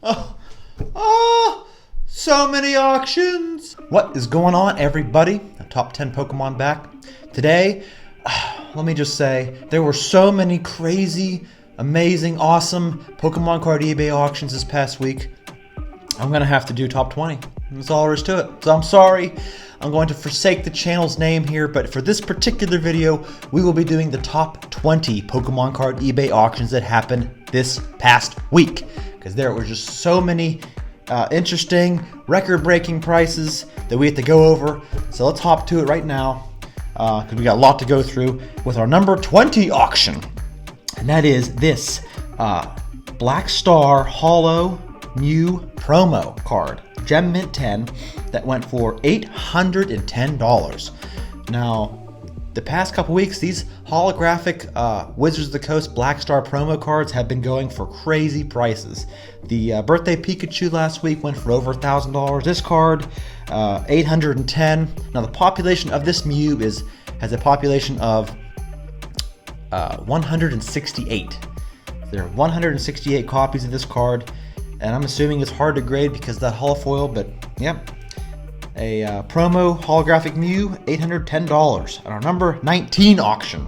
Oh, oh, so many auctions. What is going on, everybody? The top 10 Pokemon back. Today, let me just say, there were so many crazy, amazing, awesome Pokemon card eBay auctions this past week. I'm going to have to do top 20. That's all there is to it. So I'm sorry. I'm going to forsake the channel's name here, but for this particular video, we will be doing the top 20 Pokemon card eBay auctions that happened this past week. Because there were just so many interesting, record-breaking prices that we have to go over. So let's hop to it right now, because we got a lot to go through with our number 20 auction. And that is this Black Star Hollow Mew promo card, Gem Mint 10, that went for $810. Now, the past couple weeks, these holographic Wizards of the Coast Black Star promo cards have been going for crazy prices. The Birthday Pikachu last week went for over $1,000. This card, $810. Now, the population of this Mew has a population of 168. There are 168 copies of this card. And I'm assuming it's hard to grade because of that holofoil, but yep. A promo holographic Mew, $810 at our number 19 auction.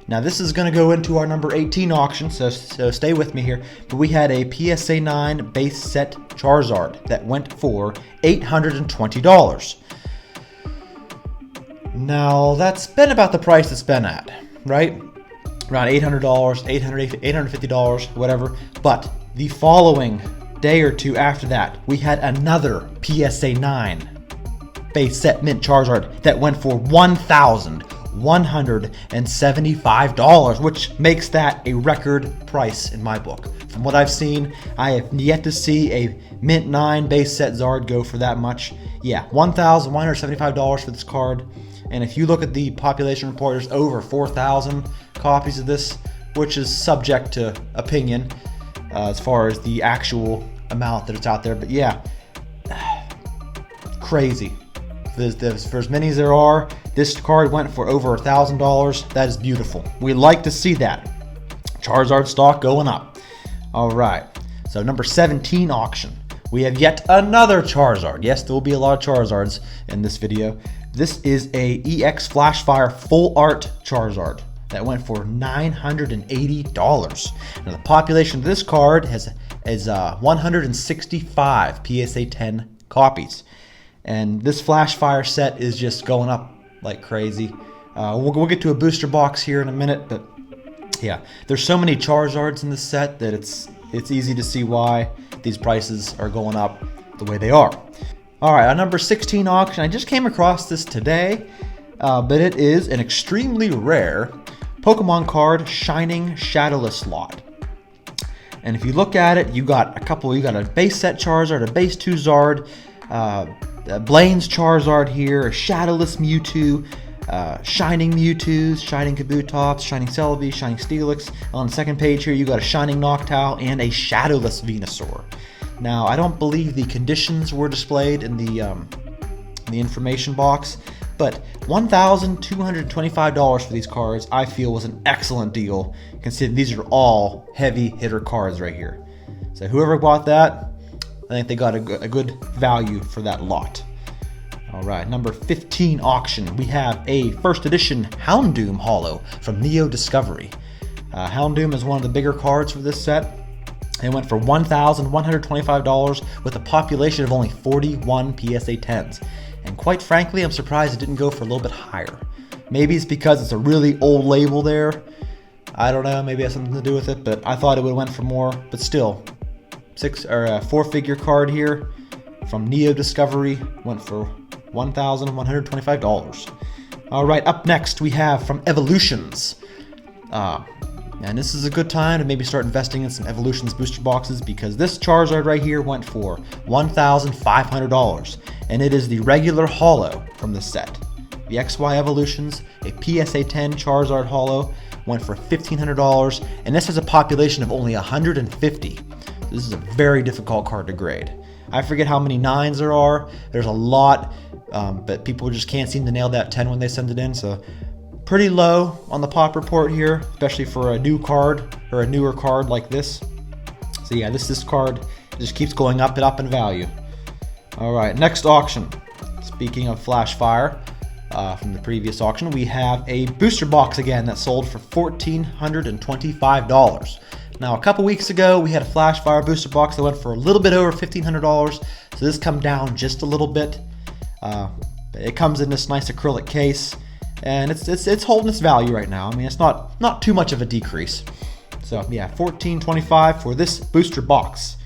Now this is going to go into our number 18 auction, so stay with me here. But we had a PSA 9 base set Charizard that went for $820. Now that's been about the price it's been at, right? Around $800, $850, whatever. But the following day or two after that, we had another PSA 9 base set mint Charizard that went for $1,175, which makes that a record price in my book. From what I've seen, I have yet to see a mint 9 base set Zard go for that much. Yeah, $1,175 for this card. And if you look at the population report, there's over 4,000 copies of this, which is subject to opinion as far as the actual amount that it's out there. But yeah, crazy. For as many as there are, this card went for over $1,000. That is beautiful. We like to see that. Charizard stock going up. All right, so number 17 auction. We have yet another Charizard. Yes, there will be a lot of Charizards in this video. This is a EX Flashfire Full Art Charizard that went for $980. Now the population of this card is 165 PSA 10 copies. And this Flashfire set is just going up like crazy. We'll get to a booster box here in a minute, but yeah, there's so many Charizards in this set that it's easy to see why these prices are going up the way they are. All right, our number 16 auction, I just came across this today, but it is an extremely rare Pokemon card Shining Shadowless lot. And if you look at it, you got a base set Charizard, a base 2 Zard, Blaine's Charizard here, a Shadowless Mewtwo, Shining Mewtwo's, Shining Kabutops, Shining Celebi, Shining Steelix. On the second page here, you got a Shining Noctowl and a Shadowless Venusaur. Now, I don't believe the conditions were displayed in the information box, but $1,225 for these cards, I feel, was an excellent deal, considering these are all heavy hitter cards right here. So whoever bought that, I think they got a good value for that lot. All right, number 15 auction. We have a first edition Houndoom Hollow from Neo Discovery. Houndoom is one of the bigger cards for this set. It went for $1,125 with a population of only 41 PSA 10s. And quite frankly, I'm surprised it didn't go for a little bit higher. Maybe it's because it's a really old label there. I don't know, maybe it has something to do with it, but I thought it would have went for more. But still, a 4-figure card here from Neo Discovery went for $1,125. All right, up next we have from Evolutions. And this is a good time to maybe start investing in some Evolutions booster boxes, because this Charizard right here went for $1,500, and it is the regular Hollow from this set. The XY Evolutions, a PSA 10 Charizard Hollow, went for $1,500, and this has a population of only 150. This is a very difficult card to grade. I forget how many 9s there are. There's a lot, but people just can't seem to nail that 10 when they send it in, so pretty low on the pop report here, especially for a new card or a newer card like this. So yeah, this card just keeps going up and up in value. All right, next auction. Speaking of Flashfire, from the previous auction, we have a booster box again that sold for $1,425. Now, a couple weeks ago, we had a Flashfire booster box that went for a little bit over $1,500, so this come down just a little bit. It comes in this nice acrylic case, and it's holding its value right now. I mean, it's not too much of a decrease. So yeah, $1,425 for this booster box.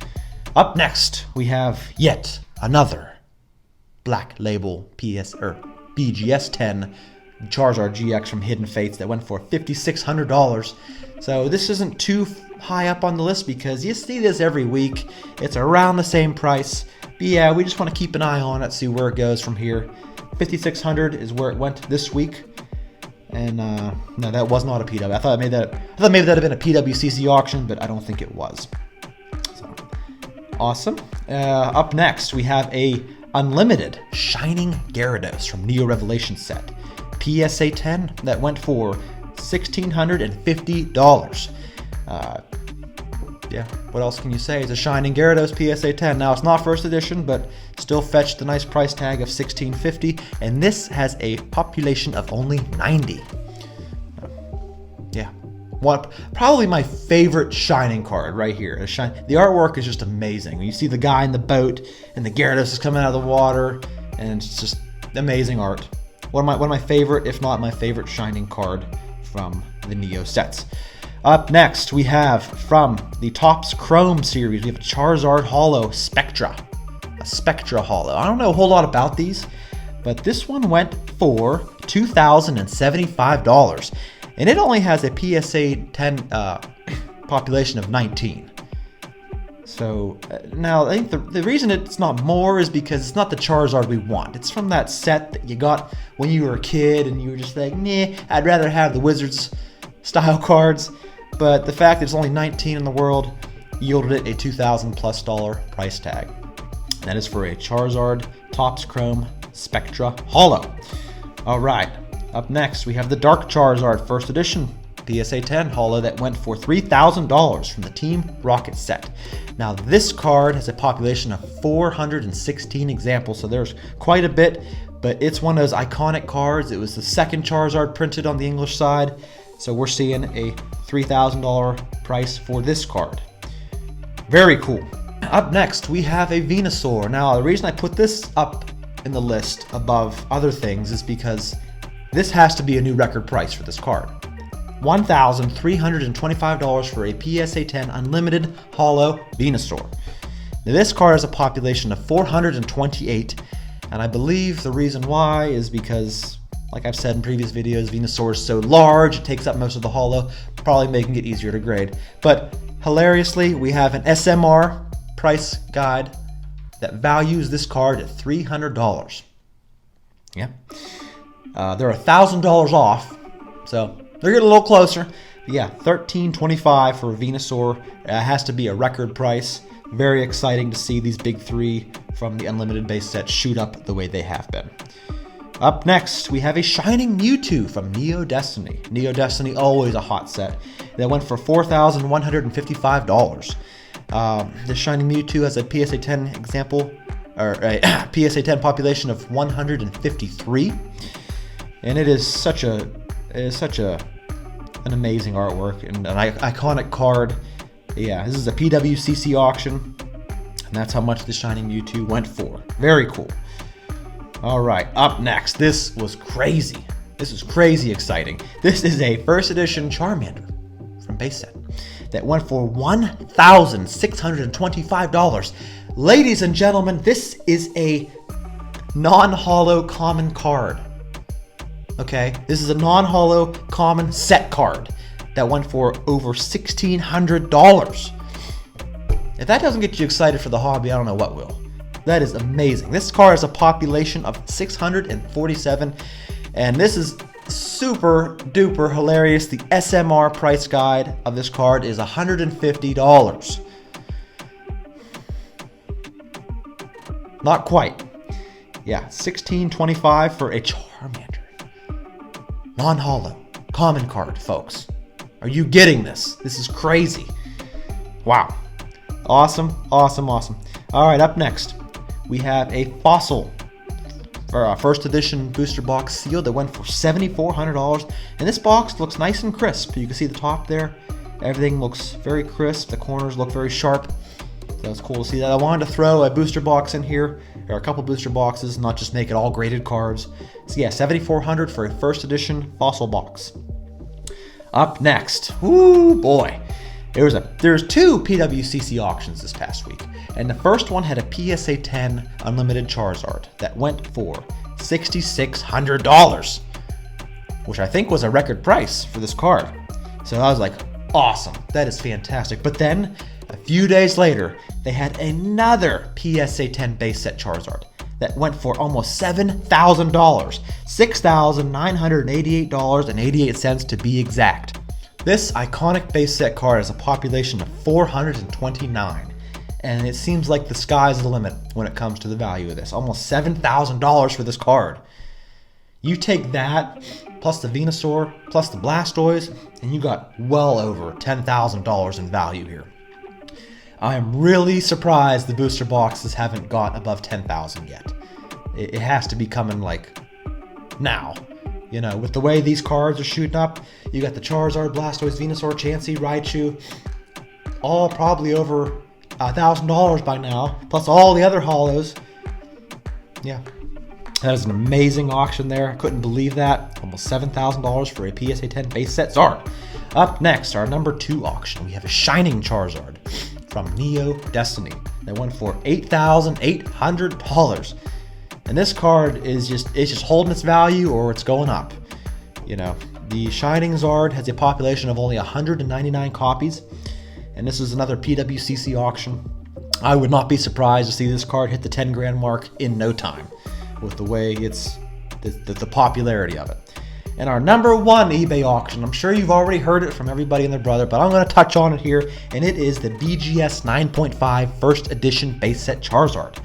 Up next, we have yet another Black Label BGS 10 Charizard GX from Hidden Fates that went for $5,600. So this isn't too high up on the list because you see this every week. It's around the same price. But yeah, we just want to keep an eye on it, see where it goes from here. $5,600 is where it went this week. And no, that was not a PW. I thought maybe that had been a PWCC auction, but I don't think it was. So awesome. Up next, we have a unlimited Shining Gyarados from Neo Revelation set, PSA 10, that went for $1,650. Yeah, what else can you say? It's a Shining Gyarados PSA 10. Now, it's not first edition, but still fetched the nice price tag of $1,650, and this has a population of only 90. Yeah, probably my favorite Shining card right here. The artwork is just amazing. When you see the guy in the boat, and the Gyarados is coming out of the water, and it's just amazing art. One of my favorite, if not my favorite, Shining card from the Neo sets. Up next, we have from the Topps Chrome series, we have a Charizard Hollow Spectra. A Spectra Hollow. I don't know a whole lot about these, but this one went for $2,075. And it only has a PSA 10 population of 19. So now I think the reason it's not more is because it's not the Charizard we want. It's from that set that you got when you were a kid and you were just like, nah, I'd rather have the Wizards style cards. But the fact that it's only 19 in the world yielded it a $2,000+ price tag. That is for a Charizard Topps Chrome Spectra Hollow. All right, up next we have the Dark Charizard First Edition PSA 10 Hollow that went for $3,000 from the Team Rocket set. Now this card has a population of 416 examples, so there's quite a bit, but it's one of those iconic cards. It was the second Charizard printed on the English side. So we're seeing a $3,000 price for this card. Very cool. Up next, we have a Venusaur. Now, the reason I put this up in the list above other things is because this has to be a new record price for this card. $1,325 for a PSA 10 Unlimited Hollow Venusaur. Now, this card has a population of 428, and I believe the reason why is because, like I've said in previous videos, Venusaur is so large, it takes up most of the hollow, probably making it easier to grade. But hilariously, we have an SMR price guide that values this card at $300. Yeah. They're $1,000 off, so they're getting a little closer. But yeah, $1,325 for a Venusaur. It has to be a record price. Very exciting to see these big three from the Unlimited base set shoot up the way they have been. Up next, we have a Shining Mewtwo from Neo Destiny. Neo Destiny, always a hot set. That went for $4,155. The Shining Mewtwo has a PSA 10 example, or a PSA 10 population of 153, and it is such an amazing artwork and an iconic card. Yeah, this is a PWCC auction, and that's how much the Shining Mewtwo went for. Very cool. All right, up next, this was crazy. This is crazy exciting. This is a first edition Charmander from base set that went for $1,625. Ladies and gentlemen, this is a non-holo common card. Okay, this is a non-holo common set card that went for over $1,600. If that doesn't get you excited for the hobby, I don't know what will. That is amazing. This card has a population of 647, and this is super duper hilarious. The SMR price guide of this card is $150. Not quite. Yeah, $1,625 for a Charmander. Non-holo, common card, folks. Are you getting this? This is crazy. Wow. Awesome, awesome, awesome. All right, up next, we have a Fossil for our first edition booster box sealed that went for $7,400. And this box looks nice and crisp. You can see the top there. Everything looks very crisp. The corners look very sharp. So it's cool to see that. I wanted to throw a booster box in here, or a couple booster boxes, not just make it all graded cards. So yeah, $7,400 for a first edition Fossil box. Up next, whoo boy. There's two PWCC auctions this past week, and the first one had a PSA 10 Unlimited Charizard that went for $6,600, which I think was a record price for this card. So I was like, awesome, that is fantastic. But then, a few days later, they had another PSA 10 base set Charizard that went for almost $7,000, $6,988.88 to be exact. This iconic base set card has a population of 429, and it seems like the sky's the limit when it comes to the value of this. Almost $7,000 for this card. You take that, plus the Venusaur, plus the Blastoise, and you got well over $10,000 in value here. I am really surprised the booster boxes haven't got above 10,000 yet. It has to be coming like now. You know, with the way these cards are shooting up, you got the Charizard, Blastoise, Venusaur, Chansey, Raichu, all probably over $1,000 by now, plus all the other hollows. Yeah, that is an amazing auction there. I couldn't believe that. Almost $7,000 for a PSA 10 base set Zard. Up next, our number 2 auction, we have a Shining Charizard from Neo Destiny that went for $8,800. And this card is just holding its value, or it's going up. You know, the Shining Zard has a population of only 199 copies, and this is another PWCC auction. I would not be surprised to see this card hit the 10 grand mark in no time, with the way it's the popularity of it. And our number 1 eBay auction, I'm sure you've already heard it from everybody and their brother, but I'm going to touch on it here, and it is the BGS 9.5 first edition base set Charizard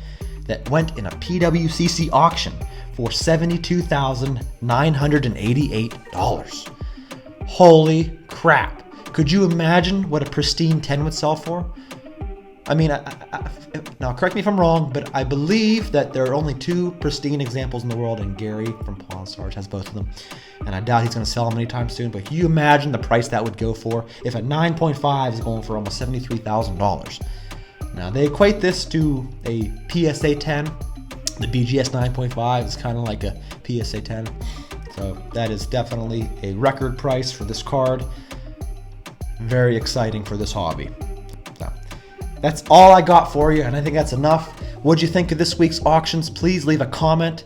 that went in a PWCC auction for $72,988. Holy crap. Could you imagine what a pristine 10 would sell for? I mean, now correct me if I'm wrong, but I believe that there are only 2 pristine examples in the world, and Gary from Pawn Stars has both of them. And I doubt he's going to sell them anytime soon, but can you imagine the price that would go for if a 9.5 is going for almost $73,000? Now, they equate this to a PSA 10. The BGS 9.5 is kind of like a PSA 10. So that is definitely a record price for this card. Very exciting for this hobby. So that's all I got for you, and I think that's enough. What'd you think of this week's auctions? Please leave a comment.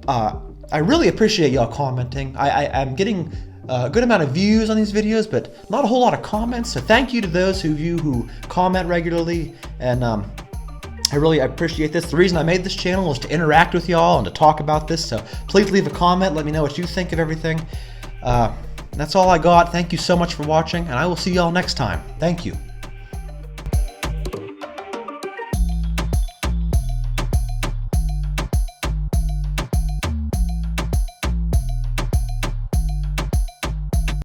I really appreciate y'all commenting. I'm getting a good amount of views on these videos, but not a whole lot of comments. So thank you to those of you who comment regularly, and I really appreciate this. The reason I made this channel was to interact with y'all and to talk about this. So please leave a comment. Let me know what you think of everything. That's all I got. Thank you so much for watching, and I will see y'all next time. Thank you.